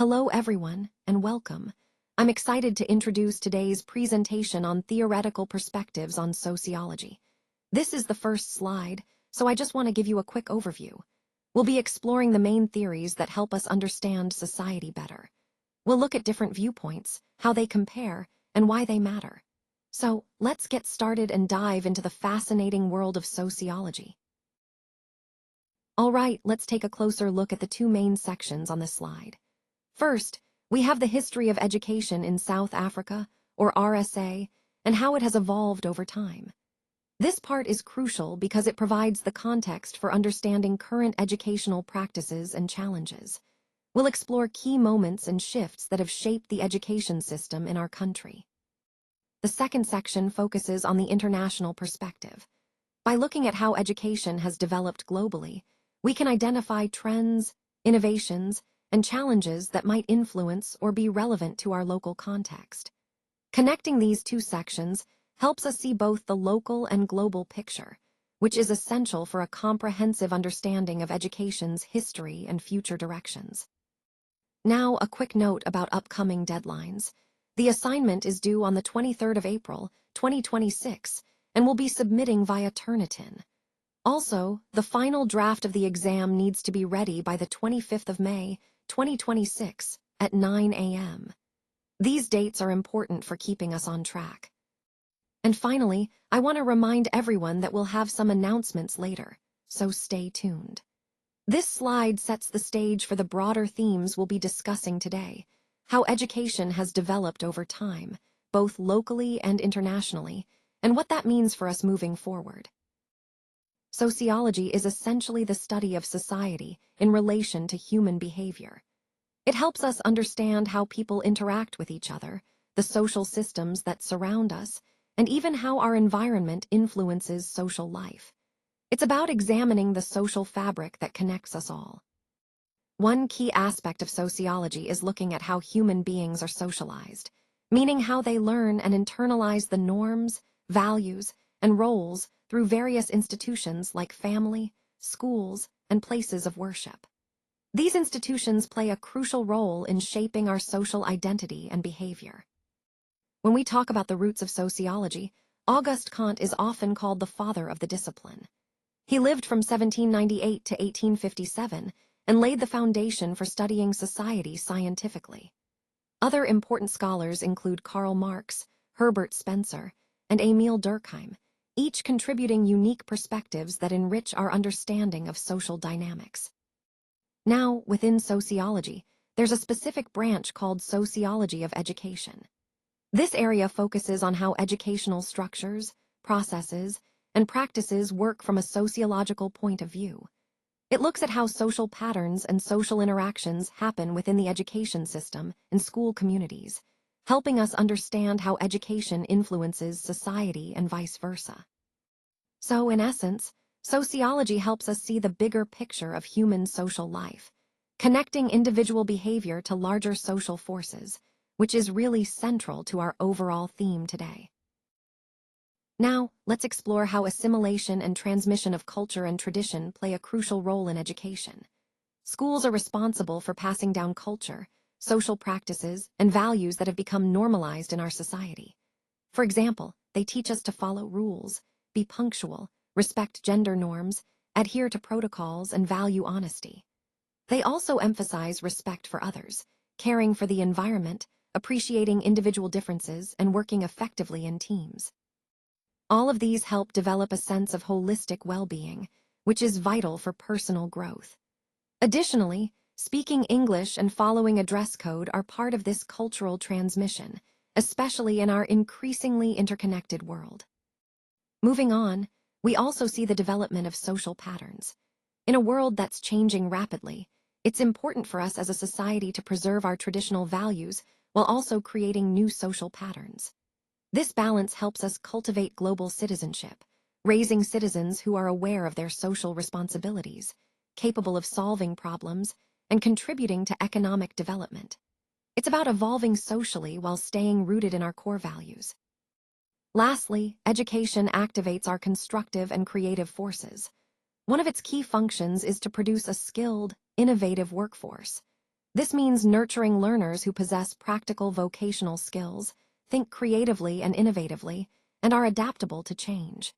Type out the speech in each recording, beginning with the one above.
Hello everyone, and welcome. I'm excited to introduce today's presentation on theoretical perspectives on sociology. This is the first slide, so I just want to give you a quick overview. We'll be exploring the main theories that help us understand society better. We'll look at different viewpoints, how they compare, and why they matter. So, let's get started and dive into the fascinating world of sociology. All right, let's take a closer look at the two main sections on this slide. First, we have the history of education in South Africa, or RSA, and how it has evolved over time. This part is crucial because it provides the context for understanding current educational practices and challenges. We'll explore key moments and shifts that have shaped the education system in our country. The second section focuses on the international perspective. By looking at how education has developed globally, we can identify trends, innovations, and challenges that might influence or be relevant to our local context. Connecting these two sections helps us see both the local and global picture, which is essential for a comprehensive understanding of education's history and future directions. Now, a quick note about upcoming deadlines. The assignment is due on the 23rd of April, 2026, and will be submitting via Turnitin. Also, the final draft of the exam needs to be ready by the 25th of May, 2026, at 9 a.m. These dates are important for keeping us on track. And finally, I want to remind everyone that we'll have some announcements later, so stay tuned. This slide sets the stage for the broader themes we'll be discussing today: how education has developed over time, both locally and internationally, and what that means for us moving forward. Sociology is essentially the study of society in relation to human behavior. It helps us understand how people interact with each other, the social systems that surround us, and even how our environment influences social life. It's about examining the social fabric that connects us all. One key aspect of sociology is looking at how human beings are socialized, meaning how they learn and internalize the norms, values, and roles through various institutions like family, schools, and places of worship. These institutions play a crucial role in shaping our social identity and behavior. When we talk about the roots of sociology, Auguste Comte is often called the father of the discipline. He lived from 1798 to 1857 and laid the foundation for studying society scientifically. Other important scholars include Karl Marx, Herbert Spencer, and Emil Durkheim, each contributing unique perspectives that enrich our understanding of social dynamics. Now, within sociology, there's a specific branch called sociology of education. This area focuses on how educational structures, processes, and practices work from a sociological point of view. It looks at how social patterns and social interactions happen within the education system and school communities, helping us understand how education influences society and vice versa. So, in essence, sociology helps us see the bigger picture of human social life, connecting individual behavior to larger social forces, which is really central to our overall theme today. Now, let's explore how assimilation and transmission of culture and tradition play a crucial role in education. Schools are responsible for passing down culture, social practices, and values that have become normalized in our society. For example, they teach us to follow rules, be punctual, respect gender norms, adhere to protocols, and value honesty. They also emphasize respect for others, caring for the environment, appreciating individual differences, and working effectively in teams. All of these help develop a sense of holistic well-being, which is vital for personal growth. Additionally, speaking English and following a dress code are part of this cultural transmission, especially in our increasingly interconnected world. Moving on, we also see the development of social patterns. In a world that's changing rapidly, it's important for us as a society to preserve our traditional values while also creating new social patterns. This balance helps us cultivate global citizenship, raising citizens who are aware of their social responsibilities, capable of solving problems, and contributing to economic development. It's about evolving socially while staying rooted in our core values. Lastly, education activates our constructive and creative forces. One of its key functions is to produce a skilled, innovative workforce. This means nurturing learners who possess practical vocational skills, think creatively and innovatively, and are adaptable to change.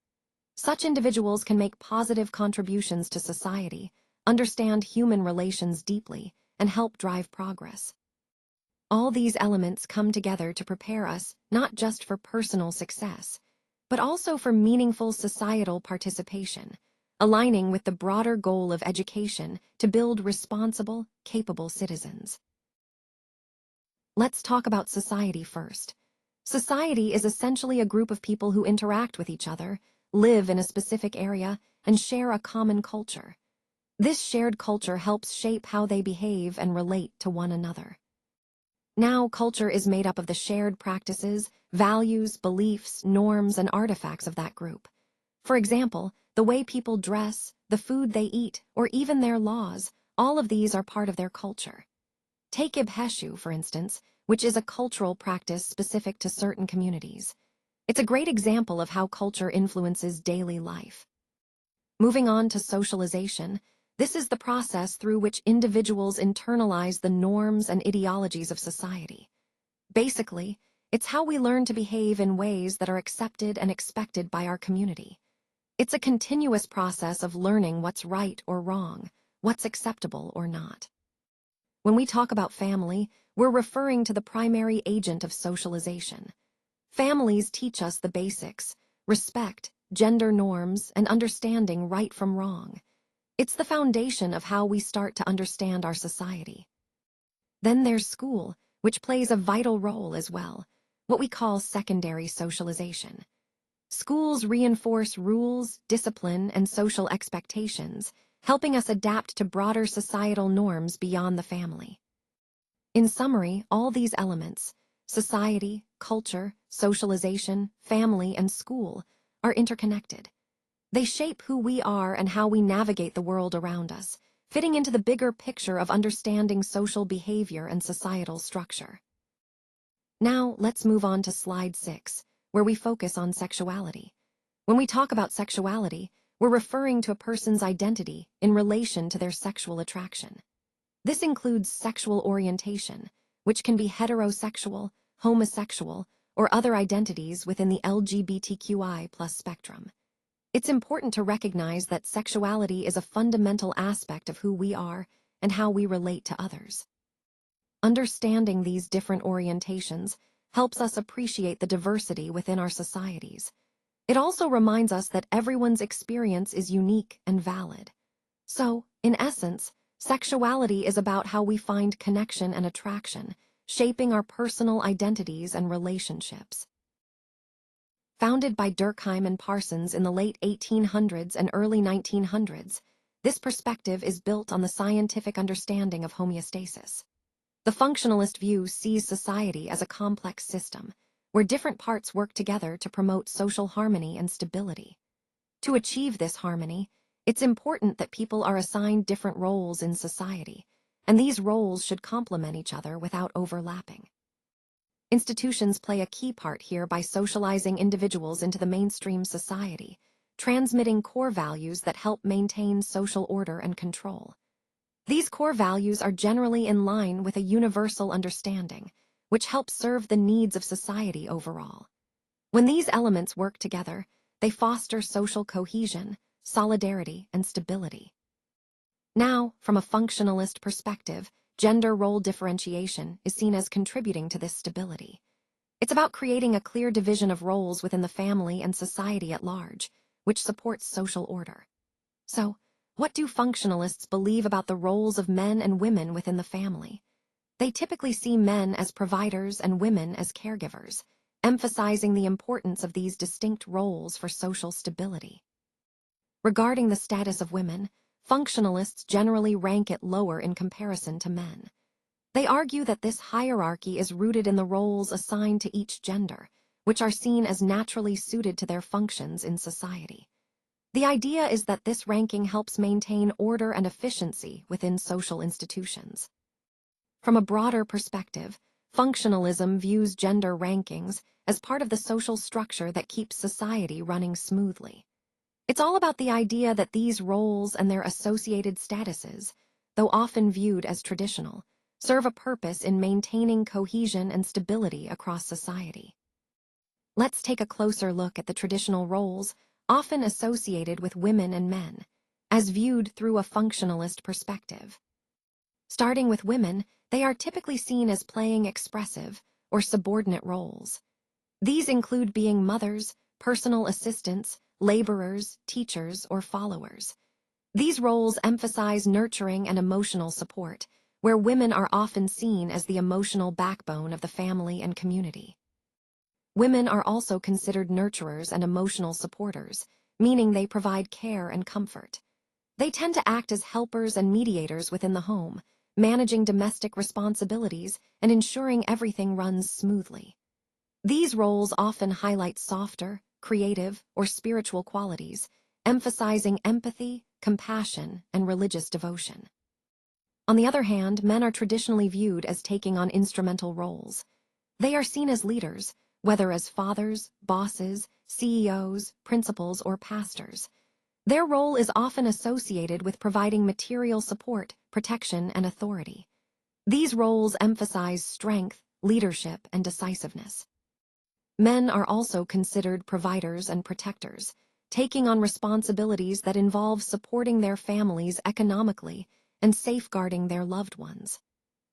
Such individuals can make positive contributions to society, understand human relations deeply, and help drive progress. All these elements come together to prepare us not just for personal success, but also for meaningful societal participation, aligning with the broader goal of education to build responsible, capable citizens. Let's talk about society first. Society is essentially a group of people who interact with each other, live in a specific area, and share a common culture. This shared culture helps shape how they behave and relate to one another. Now, culture is made up of the shared practices, values, beliefs, norms, and artifacts of that group. For example, the way people dress, the food they eat, or even their laws, all of these are part of their culture. Take ibheshu, for instance, which is a cultural practice specific to certain communities. It's a great example of how culture influences daily life. Moving on to socialization, this is the process through which individuals internalize the norms and ideologies of society. Basically, it's how we learn to behave in ways that are accepted and expected by our community. It's a continuous process of learning what's right or wrong, what's acceptable or not. When we talk about family, we're referring to the primary agent of socialization. Families teach us the basics: respect, gender norms, and understanding right from wrong. It's the foundation of how we start to understand our society. Then there's school, which plays a vital role as well, what we call secondary socialization. Schools reinforce rules, discipline, and social expectations, helping us adapt to broader societal norms beyond the family. In summary, all these elements, society, culture, socialization, family, and school, are interconnected. They shape who we are and how we navigate the world around us, fitting into the bigger picture of understanding social behavior and societal structure. Now, let's move on to slide 6, where we focus on sexuality. When we talk about sexuality, we're referring to a person's identity in relation to their sexual attraction. This includes sexual orientation, which can be heterosexual, homosexual, or other identities within the LGBTQI+ spectrum. It's important to recognize that sexuality is a fundamental aspect of who we are and how we relate to others. Understanding these different orientations helps us appreciate the diversity within our societies. It also reminds us that everyone's experience is unique and valid. So, in essence, sexuality is about how we find connection and attraction, shaping our personal identities and relationships. Founded by Durkheim and Parsons in the late 1800s and early 1900s, this perspective is built on the scientific understanding of homeostasis. The functionalist view sees society as a complex system, where different parts work together to promote social harmony and stability. To achieve this harmony, it's important that people are assigned different roles in society, and these roles should complement each other without overlapping. Institutions play a key part here by socializing individuals into the mainstream society, transmitting core values that help maintain social order and control. These core values are generally in line with a universal understanding, which helps serve the needs of society overall. When these elements work together, they foster social cohesion, solidarity, and stability. Now, from a functionalist perspective, gender role differentiation is seen as contributing to this stability. It's about creating a clear division of roles within the family and society at large, which supports social order. So, what do functionalists believe about the roles of men and women within the family? They typically see men as providers and women as caregivers, emphasizing the importance of these distinct roles for social stability. Regarding the status of women, functionalists generally rank it lower in comparison to men. They argue that this hierarchy is rooted in the roles assigned to each gender, which are seen as naturally suited to their functions in society. The idea is that this ranking helps maintain order and efficiency within social institutions. From a broader perspective, functionalism views gender rankings as part of the social structure that keeps society running smoothly. It's all about the idea that these roles and their associated statuses, though often viewed as traditional, serve a purpose in maintaining cohesion and stability across society. Let's take a closer look at the traditional roles often associated with women and men, as viewed through a functionalist perspective. Starting with women, they are typically seen as playing expressive or subordinate roles. These include being mothers, personal assistants, laborers, teachers, or followers. These roles emphasize nurturing and emotional support, where women are often seen as the emotional backbone of the family and community. Women are also considered nurturers and emotional supporters, meaning they provide care and comfort. They tend to act as helpers and mediators within the home, managing domestic responsibilities and ensuring everything runs smoothly. These roles often highlight softer, creative, or spiritual qualities, emphasizing empathy, compassion, and religious devotion. On the other hand, men are traditionally viewed as taking on instrumental roles. They are seen as leaders, whether as fathers, bosses, CEOs, principals, or pastors. Their role is often associated with providing material support, protection, and authority. These roles emphasize strength, leadership, and decisiveness. Men are also considered providers and protectors, taking on responsibilities that involve supporting their families economically and safeguarding their loved ones.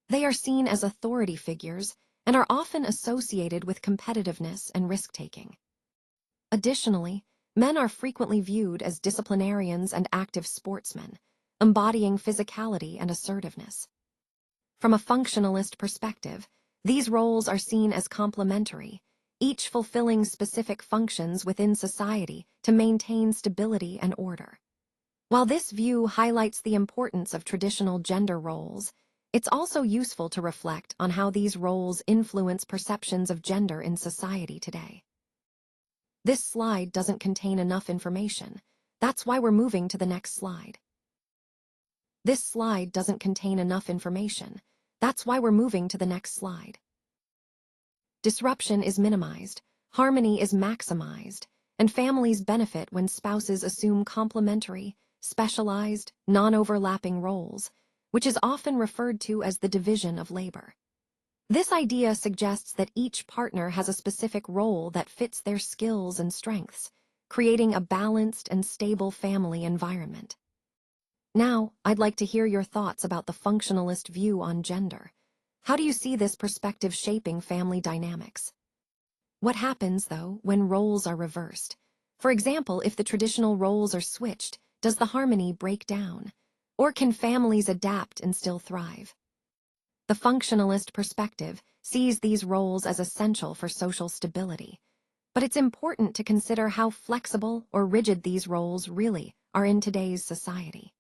They are seen as authority figures and are often associated with competitiveness and risk-taking. Additionally, men are frequently viewed as disciplinarians and active sportsmen, embodying physicality and assertiveness. From a functionalist perspective, these roles are seen as complementary, each fulfilling specific functions within society to maintain stability and order. While this view highlights the importance of traditional gender roles, it's also useful to reflect on how these roles influence perceptions of gender in society today. This slide doesn't contain enough information. That's why we're moving to the next slide. This slide doesn't contain enough information. That's why we're moving to the next slide. Disruption is minimized, harmony is maximized, and families benefit when spouses assume complementary, specialized, non-overlapping roles, which is often referred to as the division of labor. This idea suggests that each partner has a specific role that fits their skills and strengths, creating a balanced and stable family environment. Now, I'd like to hear your thoughts about the functionalist view on gender. How do you see this perspective shaping family dynamics? What happens, though, when roles are reversed? For example, if the traditional roles are switched, does the harmony break down? Or can families adapt and still thrive? The functionalist perspective sees these roles as essential for social stability, but it's important to consider how flexible or rigid these roles really are in today's society.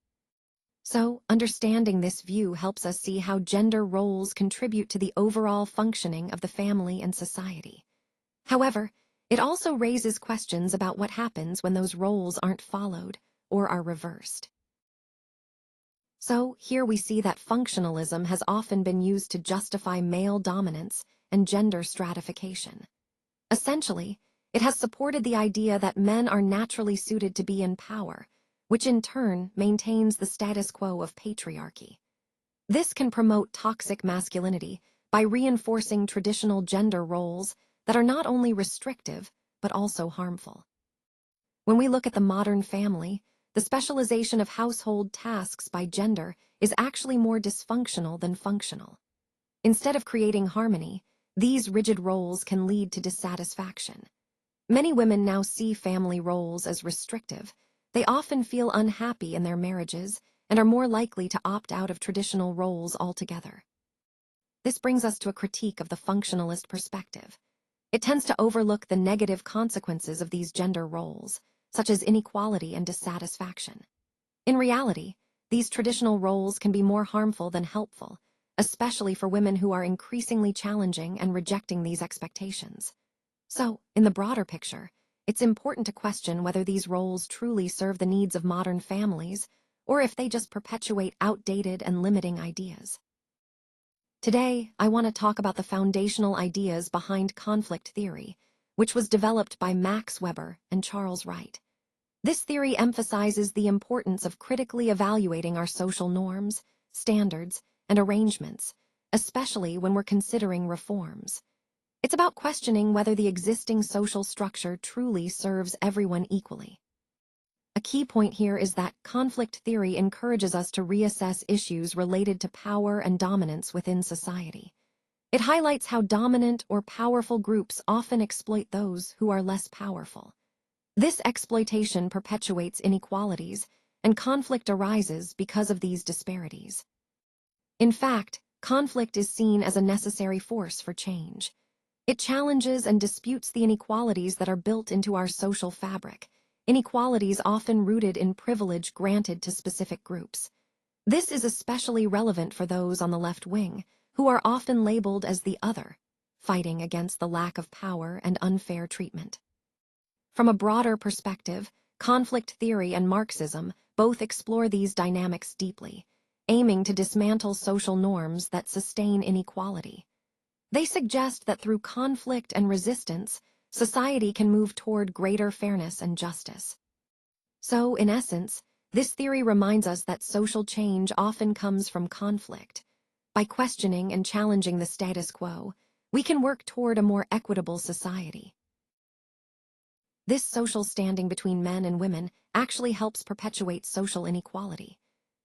So, understanding this view helps us see how gender roles contribute to the overall functioning of the family and society. However, it also raises questions about what happens when those roles aren't followed or are reversed. So, here we see that functionalism has often been used to justify male dominance and gender stratification. Essentially, it has supported the idea that men are naturally suited to be in power, which in turn maintains the status quo of patriarchy. This can promote toxic masculinity by reinforcing traditional gender roles that are not only restrictive, but also harmful. When we look at the modern family, the specialization of household tasks by gender is actually more dysfunctional than functional. Instead of creating harmony, these rigid roles can lead to dissatisfaction. Many women now see family roles as restrictive. They often feel unhappy in their marriages and are more likely to opt out of traditional roles altogether. This brings us to a critique of the functionalist perspective. It tends to overlook the negative consequences of these gender roles, such as inequality and dissatisfaction. In reality, these traditional roles can be more harmful than helpful, especially for women who are increasingly challenging and rejecting these expectations. So, in the broader picture, it's important to question whether these roles truly serve the needs of modern families or if they just perpetuate outdated and limiting ideas. Today, I want to talk about the foundational ideas behind conflict theory, which was developed by Max Weber and Charles Wright. This theory emphasizes the importance of critically evaluating our social norms, standards, and arrangements, especially when we're considering reforms. It's about questioning whether the existing social structure truly serves everyone equally. A key point here is that conflict theory encourages us to reassess issues related to power and dominance within society. It highlights how dominant or powerful groups often exploit those who are less powerful. This exploitation perpetuates inequalities, and conflict arises because of these disparities. In fact, conflict is seen as a necessary force for change. It challenges and disputes the inequalities that are built into our social fabric, inequalities often rooted in privilege granted to specific groups. This is especially relevant for those on the left wing, who are often labeled as the other, fighting against the lack of power and unfair treatment. From a broader perspective, conflict theory and Marxism both explore these dynamics deeply, aiming to dismantle social norms that sustain inequality. They suggest that through conflict and resistance, society can move toward greater fairness and justice. So, in essence, this theory reminds us that social change often comes from conflict. By questioning and challenging the status quo, we can work toward a more equitable society. This social standing between men and women actually helps perpetuate social inequality.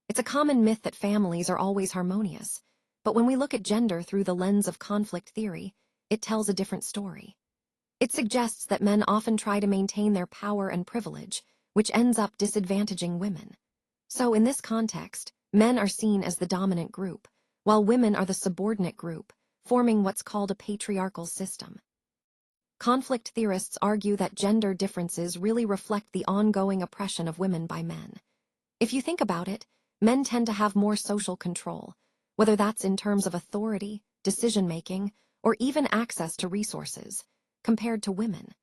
It's a common myth that families are always harmonious, but when we look at gender through the lens of conflict theory, it tells a different story. It suggests that men often try to maintain their power and privilege, which ends up disadvantaging women. So in this context, men are seen as the dominant group, while women are the subordinate group, forming what's called a patriarchal system. Conflict theorists argue that gender differences really reflect the ongoing oppression of women by men. If you think about it, men tend to have more social control, whether that's in terms of authority, decision-making, or even access to resources, compared to women.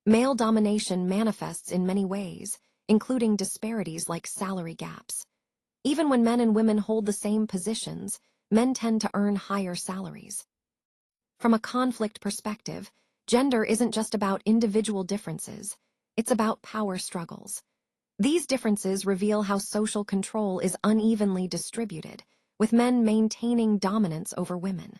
Male domination manifests in many ways, including disparities like salary gaps. Even when men and women hold the same positions, men tend to earn higher salaries. From a conflict perspective, gender isn't just about individual differences, it's about power struggles. These differences reveal how social control is unevenly distributed, with men maintaining dominance over women.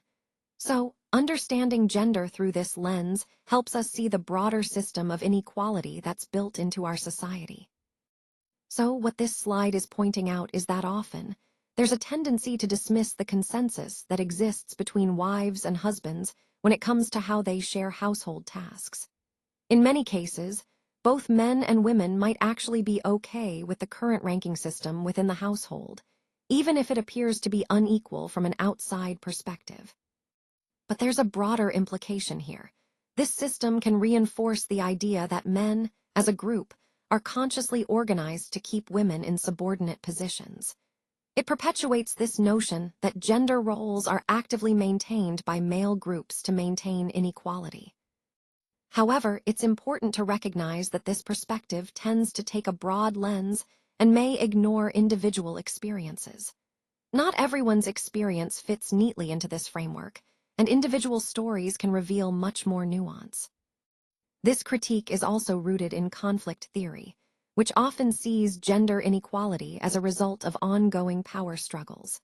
So, understanding gender through this lens helps us see the broader system of inequality that's built into our society. So, what this slide is pointing out is that often, there's a tendency to dismiss the consensus that exists between wives and husbands when it comes to how they share household tasks. In many cases, both men and women might actually be okay with the current ranking system within the household, even if it appears to be unequal from an outside perspective. But there's a broader implication here. This system can reinforce the idea that men, as a group, are consciously organized to keep women in subordinate positions. It perpetuates this notion that gender roles are actively maintained by male groups to maintain inequality. However, it's important to recognize that this perspective tends to take a broad lens and may ignore individual experiences. Not everyone's experience fits neatly into this framework, and individual stories can reveal much more nuance. This critique is also rooted in conflict theory, which often sees gender inequality as a result of ongoing power struggles.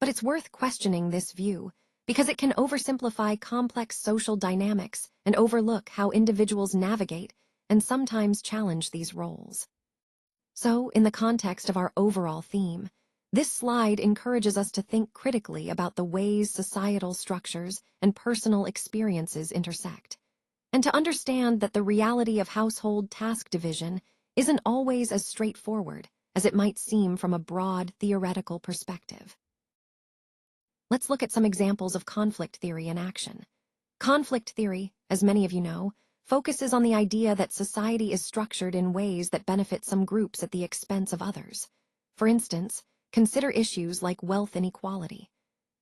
But it's worth questioning this view, because it can oversimplify complex social dynamics and overlook how individuals navigate and sometimes challenge these roles. So, in the context of our overall theme, this slide encourages us to think critically about the ways societal structures and personal experiences intersect, and to understand that the reality of household task division isn't always as straightforward as it might seem from a broad theoretical perspective. Let's look at some examples of conflict theory in action. Conflict theory, as many of you know, focuses on the idea that society is structured in ways that benefit some groups at the expense of others. For instance, consider issues like wealth inequality.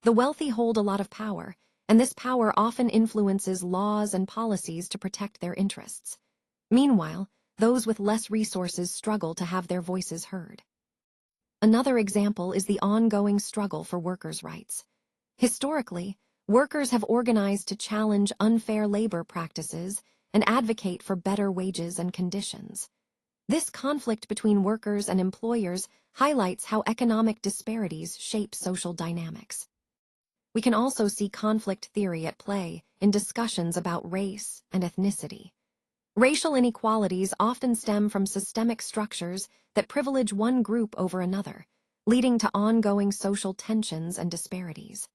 The wealthy hold a lot of power, and this power often influences laws and policies to protect their interests. Meanwhile, those with less resources struggle to have their voices heard. Another example is the ongoing struggle for workers' rights. Historically, workers have organized to challenge unfair labor practices and advocate for better wages and conditions. This conflict between workers and employers highlights how economic disparities shape social dynamics. We can also see conflict theory at play in discussions about race and ethnicity. Racial inequalities often stem from systemic structures that privilege one group over another, leading to ongoing social tensions and disparities.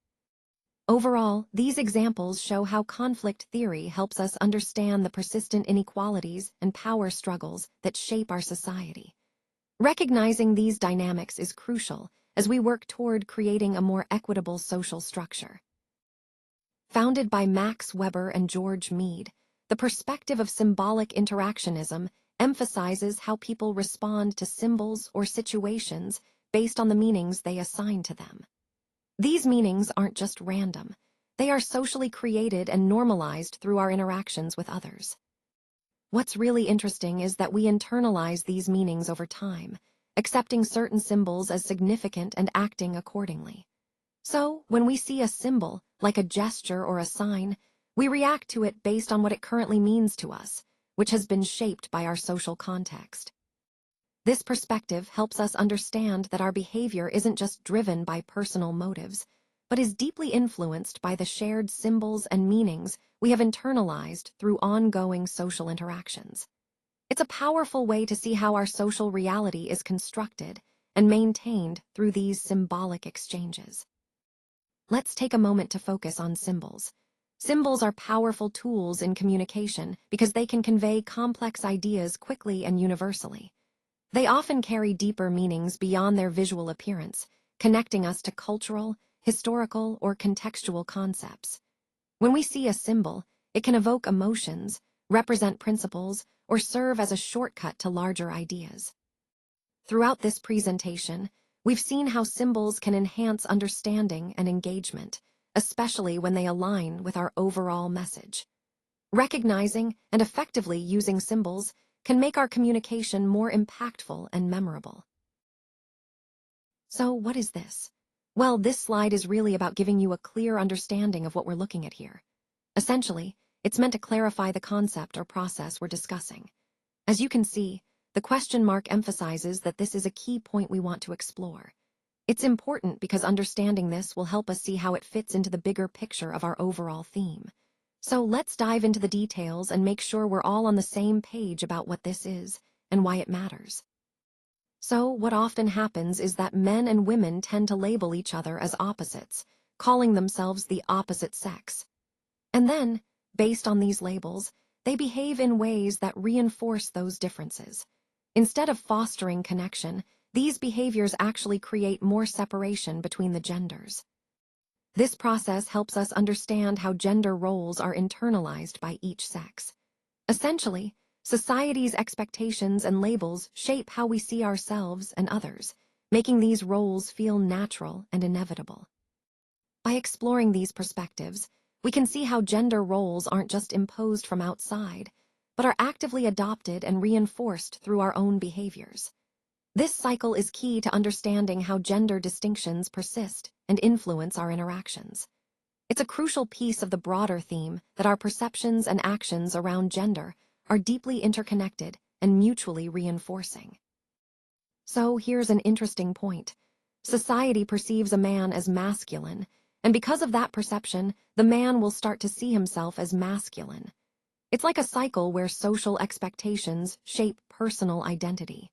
Overall, these examples show how conflict theory helps us understand the persistent inequalities and power struggles that shape our society. Recognizing these dynamics is crucial as we work toward creating a more equitable social structure. Founded by Max Weber and George Mead, the perspective of symbolic interactionism emphasizes how people respond to symbols or situations based on the meanings they assign to them. These meanings aren't just random. They are socially created and normalized through our interactions with others. What's really interesting is that we internalize these meanings over time, accepting certain symbols as significant and acting accordingly. So, when we see a symbol, like a gesture or a sign, we react to it based on what it currently means to us, which has been shaped by our social context. This perspective helps us understand that our behavior isn't just driven by personal motives, but is deeply influenced by the shared symbols and meanings we have internalized through ongoing social interactions. It's a powerful way to see how our social reality is constructed and maintained through these symbolic exchanges. Let's take a moment to focus on symbols. Symbols are powerful tools in communication because they can convey complex ideas quickly and universally. They often carry deeper meanings beyond their visual appearance, connecting us to cultural, historical, or contextual concepts. When we see a symbol, it can evoke emotions, represent principles, or serve as a shortcut to larger ideas. Throughout this presentation, we've seen how symbols can enhance understanding and engagement, especially when they align with our overall message. Recognizing and effectively using symbols can make our communication more impactful and memorable. So, what is this? Well, this slide is really about giving you a clear understanding of what we're looking at here. Essentially, it's meant to clarify the concept or process we're discussing. As you can see, the question mark emphasizes that this is a key point we want to explore. It's important because understanding this will help us see how it fits into the bigger picture of our overall theme. So let's dive into the details and make sure we're all on the same page about what this is and why it matters. So, what often happens is that men and women tend to label each other as opposites, calling themselves the opposite sex. And then, based on these labels, they behave in ways that reinforce those differences. Instead of fostering connection, these behaviors actually create more separation between the genders. This process helps us understand how gender roles are internalized by each sex. Essentially, society's expectations and labels shape how we see ourselves and others, making these roles feel natural and inevitable. By exploring these perspectives, we can see how gender roles aren't just imposed from outside, but are actively adopted and reinforced through our own behaviors. This cycle is key to understanding how gender distinctions persist and influence our interactions. It's a crucial piece of the broader theme that our perceptions and actions around gender are deeply interconnected and mutually reinforcing. So here's an interesting point. Society perceives a man as masculine, and because of that perception, the man will start to see himself as masculine. It's like a cycle where social expectations shape personal identity.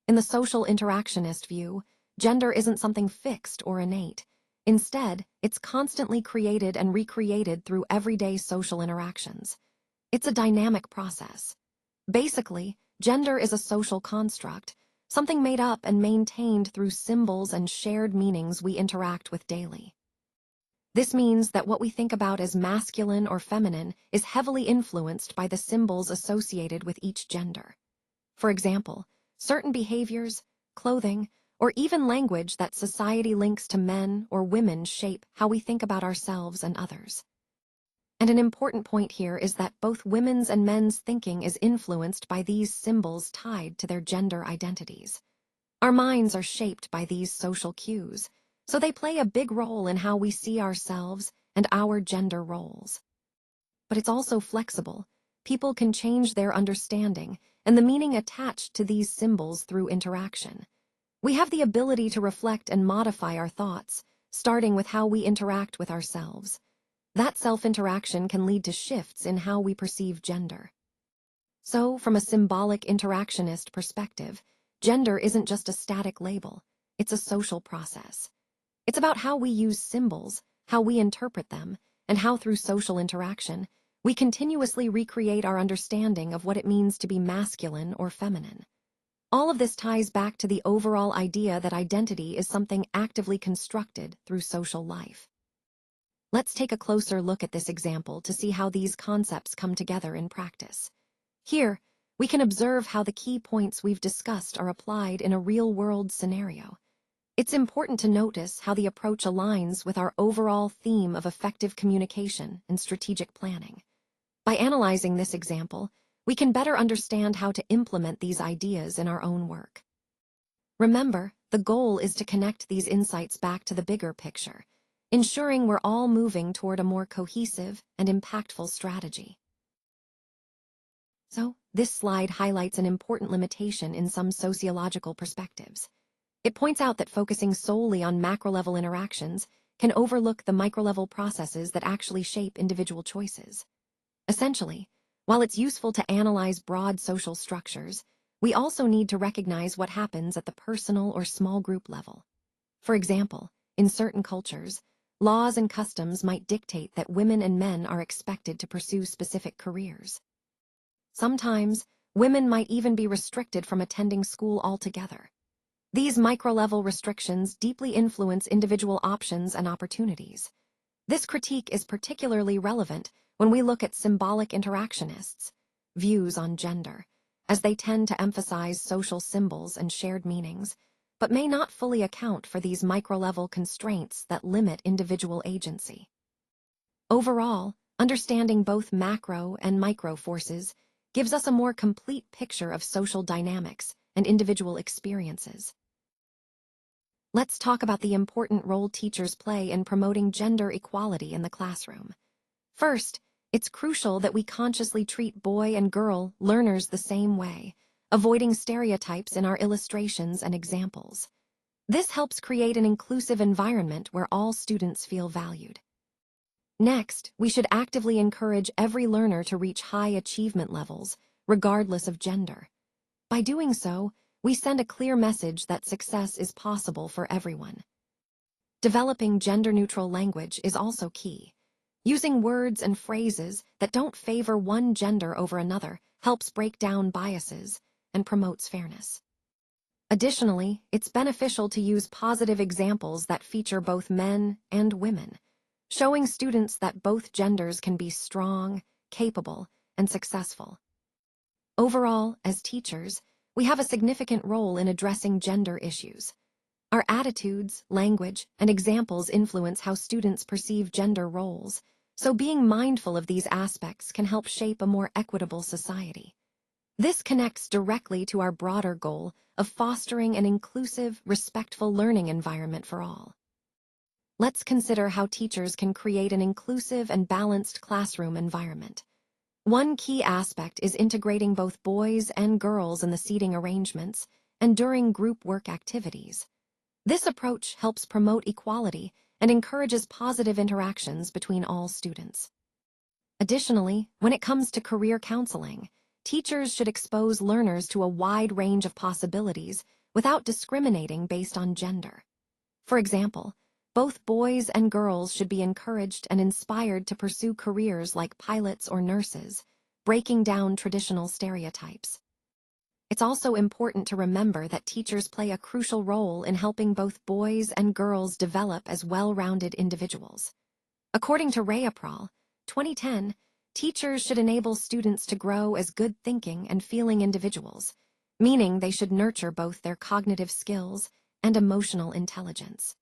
In the social interactionist view, gender isn't something fixed or innate. Instead, it's constantly created and recreated through everyday social interactions. It's a dynamic process. Basically, gender is a social construct, something made up and maintained through symbols and shared meanings we interact with daily. This means that what we think about as masculine or feminine is heavily influenced by the symbols associated with each gender. For example, certain behaviors, clothing, or even language that society links to men or women shape how we think about ourselves and others. And an important point here is that both women's and men's thinking is influenced by these symbols tied to their gender identities. Our minds are shaped by these social cues, so they play a big role in how we see ourselves and our gender roles. But it's also flexible. People can change their understanding and the meaning attached to these symbols through interaction. We have the ability to reflect and modify our thoughts, starting with how we interact with ourselves. That self-interaction can lead to shifts in how we perceive gender. So, from a symbolic interactionist perspective, gender isn't just a static label, it's a social process. It's about how we use symbols, how we interpret them, and how through social interaction, we continuously recreate our understanding of what it means to be masculine or feminine. All of this ties back to the overall idea that identity is something actively constructed through social life. Let's take a closer look at this example to see how these concepts come together in practice. Here, we can observe how the key points we've discussed are applied in a real-world scenario. It's important to notice how the approach aligns with our overall theme of effective communication and strategic planning. By analyzing this example, we can better understand how to implement these ideas in our own work. Remember, the goal is to connect these insights back to the bigger picture, ensuring we're all moving toward a more cohesive and impactful strategy. So, this slide highlights an important limitation in some sociological perspectives. It points out that focusing solely on macro-level interactions can overlook the micro-level processes that actually shape individual choices. Essentially, while it's useful to analyze broad social structures, we also need to recognize what happens at the personal or small group level. For example, in certain cultures, laws and customs might dictate that women and men are expected to pursue specific careers. Sometimes, women might even be restricted from attending school altogether. These micro-level restrictions deeply influence individual options and opportunities. This critique is particularly relevant when we look at symbolic interactionists' views on gender, as they tend to emphasize social symbols and shared meanings, but may not fully account for these micro-level constraints that limit individual agency. Overall, understanding both macro and micro forces gives us a more complete picture of social dynamics and individual experiences. Let's talk about the important role teachers play in promoting gender equality in the classroom. First, it's crucial that we consciously treat boy and girl learners the same way, avoiding stereotypes in our illustrations and examples. This helps create an inclusive environment where all students feel valued. Next, we should actively encourage every learner to reach high achievement levels, regardless of gender. By doing so, we send a clear message that success is possible for everyone. Developing gender-neutral language is also key. Using words and phrases that don't favor one gender over another helps break down biases and promotes fairness. Additionally, it's beneficial to use positive examples that feature both men and women, showing students that both genders can be strong, capable, and successful. Overall, as teachers, we have a significant role in addressing gender issues. Our attitudes, language, and examples influence how students perceive gender roles, so being mindful of these aspects can help shape a more equitable society. This connects directly to our broader goal of fostering an inclusive, respectful learning environment for all. Let's consider how teachers can create an inclusive and balanced classroom environment. One key aspect is integrating both boys and girls in the seating arrangements and during group work activities. This approach helps promote equality and encourages positive interactions between all students. Additionally, when it comes to career counseling, teachers should expose learners to a wide range of possibilities without discriminating based on gender. For example, both boys and girls should be encouraged and inspired to pursue careers like pilots or nurses, breaking down traditional stereotypes. It's also important to remember that teachers play a crucial role in helping both boys and girls develop as well-rounded individuals. According to Rayapral, 2010, teachers should enable students to grow as good-thinking and feeling individuals, meaning they should nurture both their cognitive skills and emotional intelligence.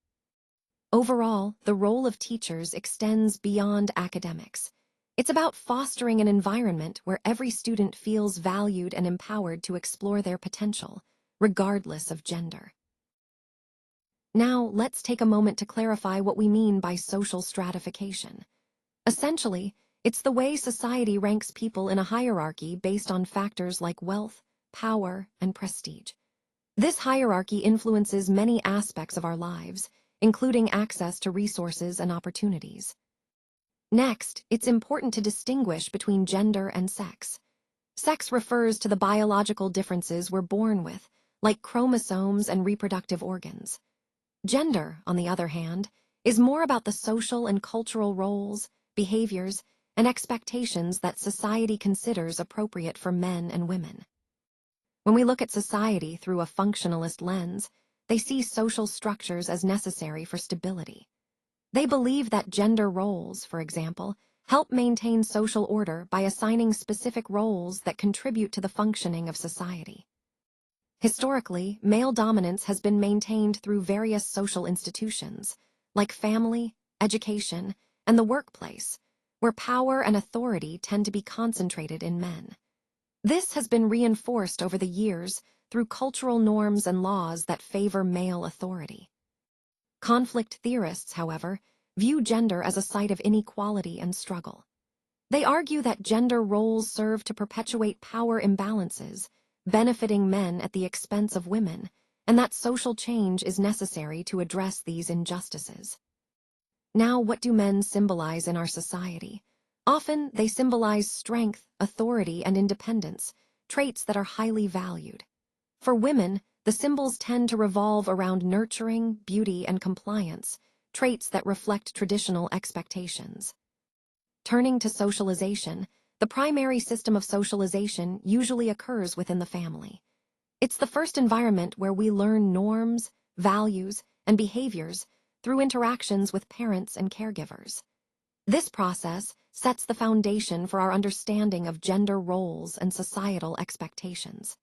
Overall, the role of teachers extends beyond academics. It's about fostering an environment where every student feels valued and empowered to explore their potential, regardless of gender. Now, let's take a moment to clarify what we mean by social stratification. Essentially, it's the way society ranks people in a hierarchy based on factors like wealth, power, and prestige. This hierarchy influences many aspects of our lives, including access to resources and opportunities. Next, it's important to distinguish between gender and sex. Sex refers to the biological differences we're born with, like chromosomes and reproductive organs. Gender, on the other hand, is more about the social and cultural roles, behaviors, and expectations that society considers appropriate for men and women. When we look at society through a functionalist lens, they see social structures as necessary for stability. They believe that gender roles, for example, help maintain social order by assigning specific roles that contribute to the functioning of society. Historically, male dominance has been maintained through various social institutions, like family, education, and the workplace, where power and authority tend to be concentrated in men. This has been reinforced over the years through cultural norms and laws that favor male authority. Conflict theorists, however, view gender as a site of inequality and struggle. They argue that gender roles serve to perpetuate power imbalances, benefiting men at the expense of women, and that social change is necessary to address these injustices. Now, what do men symbolize in our society? Often, they symbolize strength, authority, and independence, traits that are highly valued. For women, the symbols tend to revolve around nurturing, beauty, and compliance, traits that reflect traditional expectations. Turning to socialization, the primary system of socialization usually occurs within the family. It's the first environment where we learn norms, values, and behaviors through interactions with parents and caregivers. This process sets the foundation for our understanding of gender roles and societal expectations.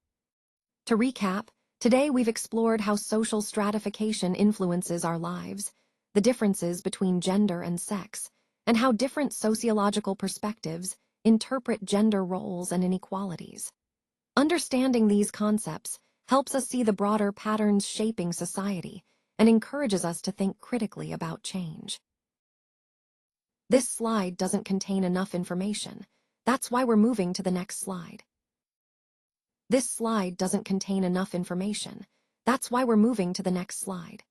To recap, today we've explored how social stratification influences our lives, the differences between gender and sex, and how different sociological perspectives interpret gender roles and inequalities. Understanding these concepts helps us see the broader patterns shaping society and encourages us to think critically about change. This slide doesn't contain enough information. That's why we're moving to the next slide. This slide doesn't contain enough information. That's why we're moving to the next slide.